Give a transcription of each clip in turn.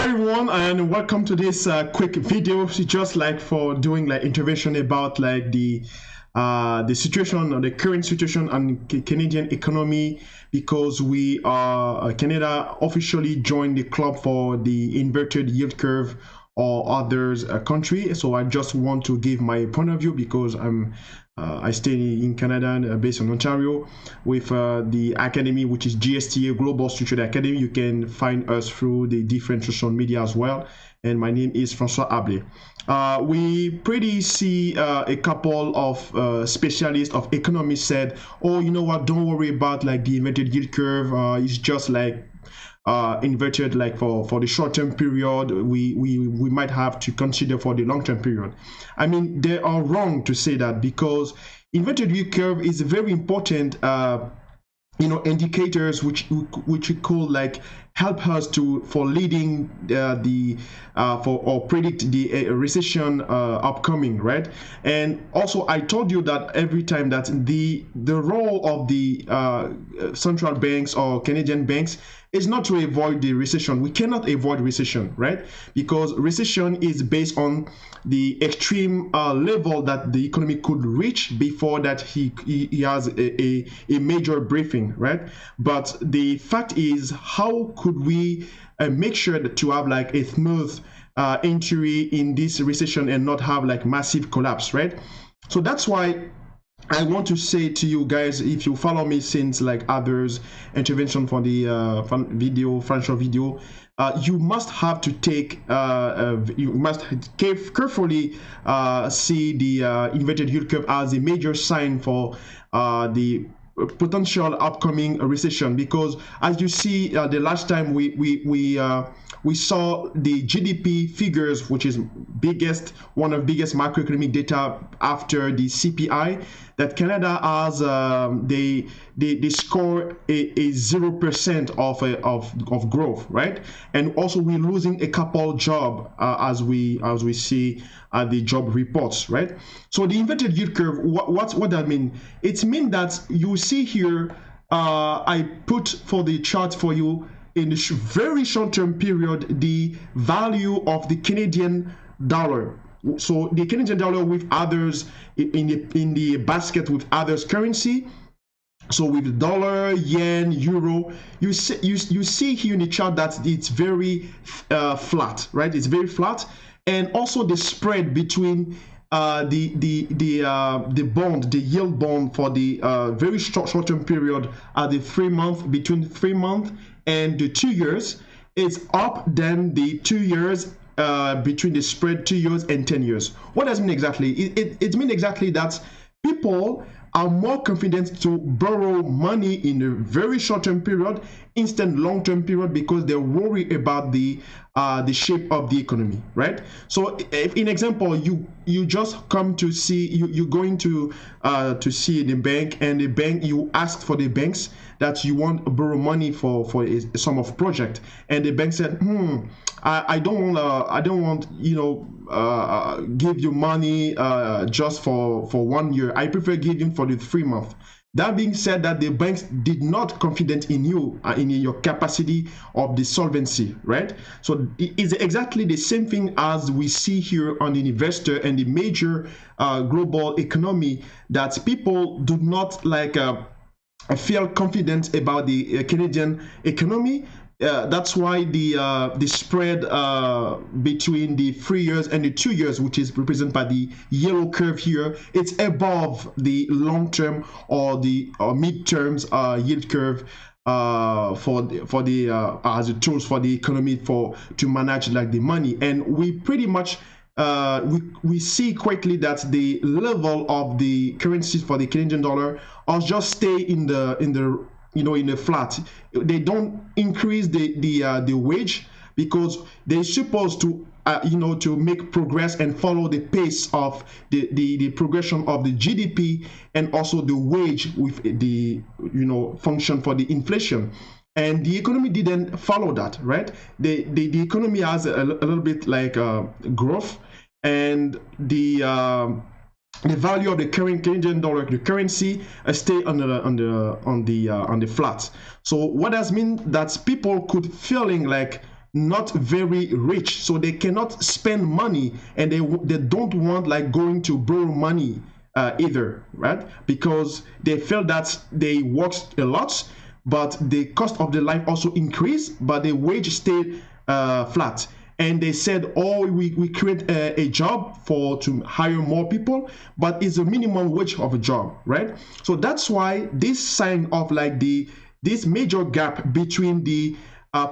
Hi everyone, and welcome to this quick video, just like for doing like intervention about like the situation or the current situation on Canadian economy, because we are Canada officially joined the club for the inverted yield curve or others country. So I just want to give my point of view because I stay in Canada, based in Ontario, with the academy, which is GSTA, Global Street Trader Academie. You can find us through the different social media as well. And my name is François Ablé. We pretty see a couple of specialists of economists said, oh, you know what, don't worry about like the inverted yield curve. It's just like inverted like for the short-term period. We might have to consider for the long-term period. I mean, they are wrong to say that, because inverted yield curve is very important indicators which we call like help us for leading or predict the recession upcoming, right? And also I told you that every time that the role of the central banks or Canadian banks is not to avoid the recession. We cannot avoid recession, right? Because recession is based on the extreme level that the economy could reach before that he has a major briefing, right? But the fact is, how could we make sure that to have like a smooth entry in this recession and not have like massive collapse, right? So that's why I want to say to you guys, if you follow me since like others intervention for the financial video, you must have to take you must carefully see the inverted yield curve as a major sign for the potential upcoming recession, because as you see, the last time we saw the GDP figures, which is one of the biggest macroeconomic data after the CPI, that Canada has they score a 0% of growth, right? And also we're losing a couple job as we see the job reports, right? So the inverted yield curve, what that mean? It means that you see here, I put for the chart for you in a very short-term period the value of the Canadian dollar. So the Canadian dollar with others in the basket with others currency. So with dollar, yen, euro, you see here in the chart that it's very flat, right? It's very flat, and also the spread between the bond, the yield bond for the very short-term period at the 3 month, between 3 months and the 2 years, is up than the 2 years between the spread 2 years and 10 years. What does it mean exactly? It means exactly that people are more confident to borrow money in a very short-term period instead long-term period, because they're worried about the shape of the economy, right? So if in example, you just come to see, you're going to see the bank, and the bank, you ask for the banks that you want to borrow money for a sum of project, and the bank said, I don't want give you money just for 1 year. I prefer giving for the 3 months. That being said, that the banks did not confident in you, in your capacity of the solvency, right? So it's exactly the same thing as we see here on the investor and the major global economy, that people do not like feel confident about the Canadian economy. That's why the spread between the 3 years and the 2 years, which is represented by the yellow curve here, it's above the long-term or the mid-terms yield curve for the as a tools for the economy to manage like the money. And we pretty much we see quickly that the level of the currencies for the Canadian dollar are just stay in the flat. They don't increase the wage, because they're supposed to to make progress and follow the pace of the progression of the GDP and also the wage with the function for the inflation. And the economy didn't follow that, right? The economy has a little bit like growth, and the value of the current Canadian dollar, the currency, stay on the flat. So what does mean that people could feeling like not very rich, so they cannot spend money, and they don't want like going to borrow money either, right? Because they felt that they worked a lot, but the cost of the life also increased, but the wage stayed flat. And they said, oh, we create a job to hire more people, but it's a minimum wage of a job, right? So that's why this sign of like this major gap between the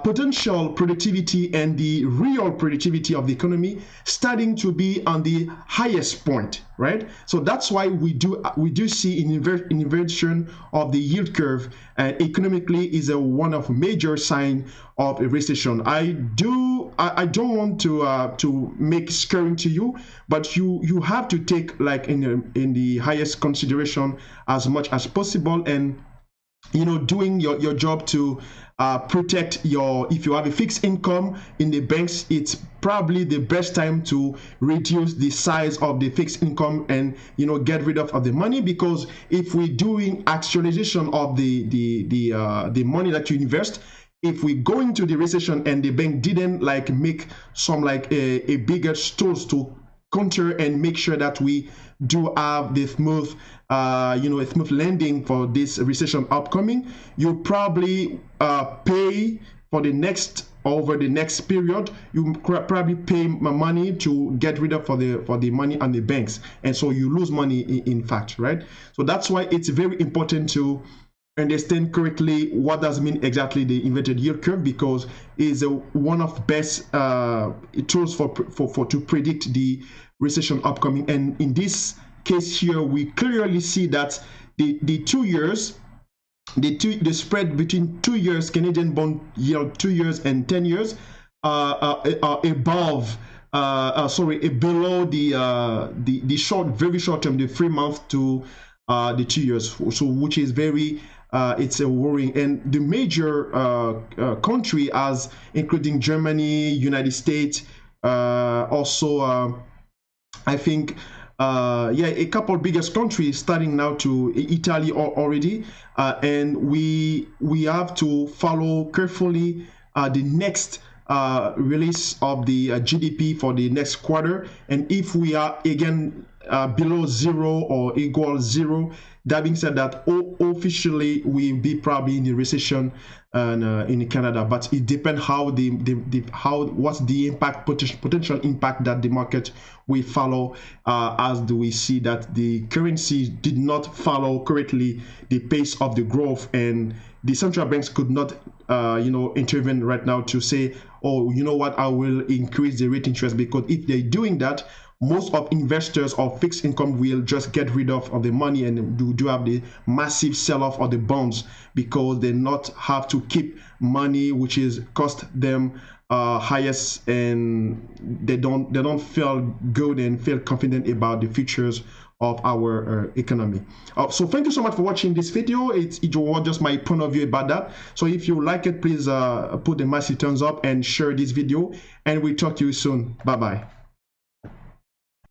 potential productivity and the real productivity of the economy starting to be on the highest point, right? So that's why we do see an inversion of the yield curve, and economically is one of major sign of a recession. I don't want to make scary to you, but you have to take like in the highest consideration as much as possible, and doing your job to protect if you have a fixed income in the banks, it's probably the best time to reduce the size of the fixed income and get rid of the money, because if we're doing actualization of the money that you invest, if we go into the recession and the bank didn't like make some like a bigger tools to counter and make sure that we do have the smooth a smooth landing for this recession upcoming, you probably pay for the next period, you probably pay money to get rid of for the money on the banks, and so you lose money in fact, right? So that's why it's very important to understand correctly what does mean exactly the inverted yield curve, because it's one of best tools to predict the recession upcoming. And in this case here, we clearly see that the 2 years, the spread between 2 years Canadian bond yield, 2 years and 10 years are above below the very short term, the 3 month to the 2 years, so which is very it's a worrying. And the major country, as including Germany, United States, also I think a couple biggest countries starting now to Italy already, and we have to follow carefully the next release of the GDP for the next quarter, and if we are again below zero or equal zero, that being said, that officially we'll be probably in the recession in Canada. But it depends how what's the impact, potential impact that the market will follow, as do we see that the currency did not follow correctly the pace of the growth, and the central banks could not intervene right now to say, oh, you know what, I will increase the rate interest, because if they're doing that, most of investors of fixed income will just get rid of the money and do have the massive sell-off of the bonds, because they not have to keep money which is cost them highest, and they don't feel good and feel confident about the futures of our economy. So thank you so much for watching this video. It was just my point of view about that. So if you like it, please put the massive thumbs up and share this video, and we'll talk to you soon. Bye bye.